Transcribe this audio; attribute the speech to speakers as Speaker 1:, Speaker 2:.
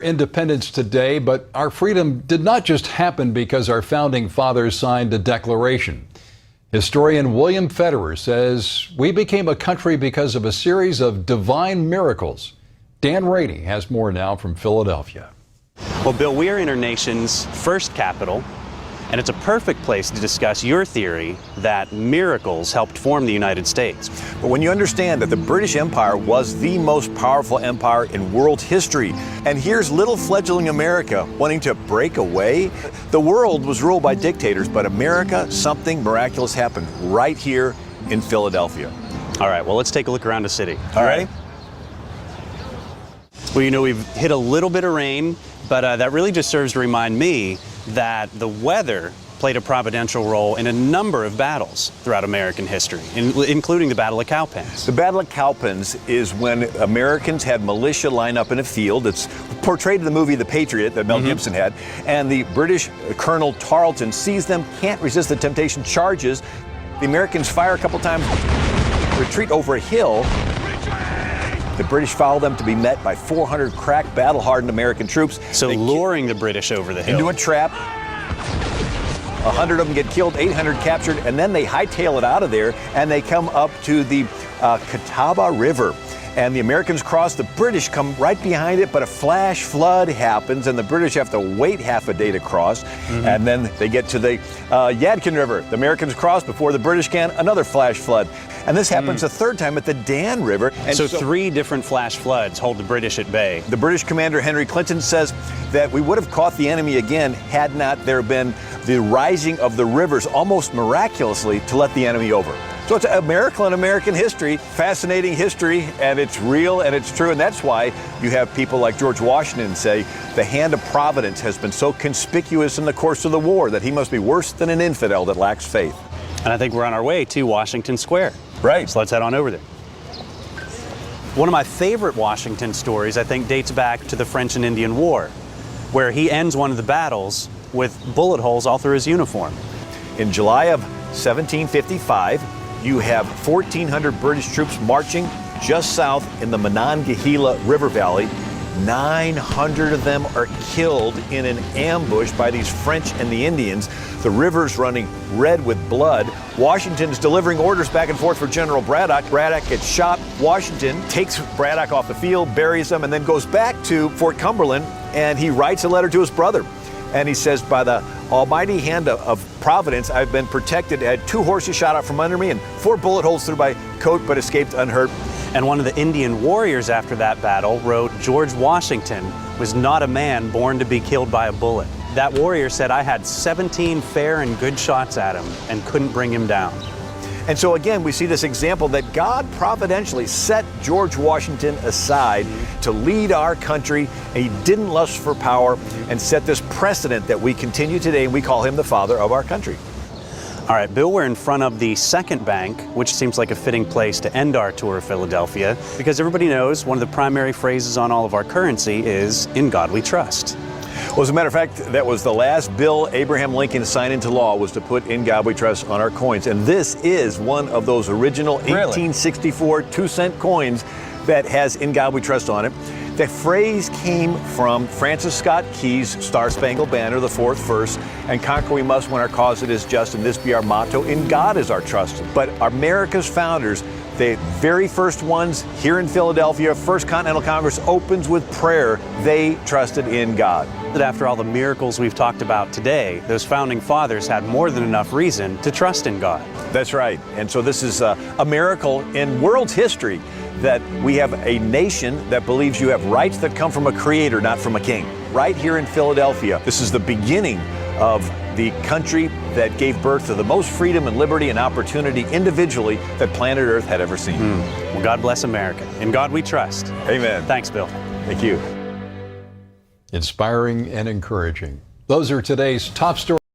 Speaker 1: Independence today, but our freedom did not just happen because our founding fathers signed a declaration. Historian William Federer says we became a country because of a series of divine miracles. Dan Rainey has more now from Philadelphia.
Speaker 2: Well, Bill, we are in our nation's first capital, and it's a perfect place to discuss your theory that miracles helped form the United States.
Speaker 3: But when you understand that the British Empire was the most powerful empire in world history, and here's little fledgling America wanting to break away, the world was ruled by dictators, but America, something miraculous happened right here in Philadelphia.
Speaker 2: All right, well, let's take a look around the city.
Speaker 3: All right.
Speaker 2: Well, you know, we've hit a little bit of rain, but that really just serves to remind me that the weather played a providential role in a number of battles throughout American history, including the Battle of Cowpens.
Speaker 3: The Battle of Cowpens is when Americans had militia line up in a field. It's portrayed in the movie The Patriot that Mel Gibson had. And the British Colonel Tarleton sees them, can't resist the temptation, charges. The Americans fire a couple times, retreat over a hill. The British follow them to be met by 400 crack, battle-hardened American troops.
Speaker 2: So luring the British over the hill.
Speaker 3: Into a trap. 100 of them get killed, 800 captured, and then they hightail it out of there, and they come up to the Catawba River. And the Americans cross, the British come right behind it, but a flash flood happens, and the British have to wait half a day to cross. And then they get to the Yadkin River. The Americans cross before the British can, another flash flood. And this happens a third time at the Dan River. And
Speaker 2: so three different flash floods hold the British at bay.
Speaker 3: The British commander Henry Clinton says that we would have caught the enemy again had not there been the rising of the rivers almost miraculously to let the enemy over. So it's a miracle in American history, fascinating history, and it's real and it's true. And that's why you have people like George Washington say the hand of Providence has been so conspicuous in the course of the war that he must be worse than an infidel that lacks faith.
Speaker 2: And I think we're on our way to Washington Square.
Speaker 3: Right.
Speaker 2: So let's head on over there. One of my favorite Washington stories, I think, dates back to the French and Indian War, where he ends one of the battles with bullet holes all through his uniform.
Speaker 3: In July of 1755, you have 1,400 British troops marching just south in the Monongahela River Valley. 900 of them are killed in an ambush by these French and the Indians. The river's running red with blood. Washington's delivering orders back and forth for General Braddock. Braddock gets shot. Washington takes Braddock off the field, buries him, and then goes back to Fort Cumberland, and he writes a letter to his brother. And he says, by the almighty hand of Providence, I've been protected. I had 2 horses shot out from under me and 4 bullet holes through my coat, but escaped unhurt.
Speaker 2: And one of the Indian warriors after that battle wrote, George Washington was not a man born to be killed by a bullet. That warrior said, I had 17 fair and good shots at him and couldn't bring him down.
Speaker 3: And so again, we see this example that God providentially set George Washington aside to lead our country. And he didn't lust for power and set this precedent that we continue today, and we call him the father of our country.
Speaker 2: All right, Bill, we're in front of the second bank, which seems like a fitting place to end our tour of Philadelphia, because everybody knows one of the primary phrases on all of our currency is, "In God we trust."
Speaker 3: Well, as a matter of fact, that was the last bill Abraham Lincoln signed into law, was to put "In God we trust" on our coins. And this is one of those original 1864 2-cent coins that has "In God we trust" on it. The phrase came from Francis Scott Key's Star Spangled Banner, the 4th verse, and conquer we must when our cause it is just, and this be our motto, in God is our trust. But America's founders, the very first ones here in Philadelphia, First Continental Congress opens with prayer. They trusted in God.
Speaker 2: That after all the miracles we've talked about today, those founding fathers had more than enough reason to trust in God.
Speaker 3: That's right. And so this is a miracle in world history that we have a nation that believes you have rights that come from a creator, not from a king. Right here in Philadelphia, this is the beginning of the country that gave birth to the most freedom and liberty and opportunity individually that planet Earth had ever seen.
Speaker 2: Well, God bless America. In God we trust.
Speaker 3: Amen.
Speaker 2: Thanks, Bill.
Speaker 3: Thank you.
Speaker 1: Inspiring and encouraging. Those are today's top stories.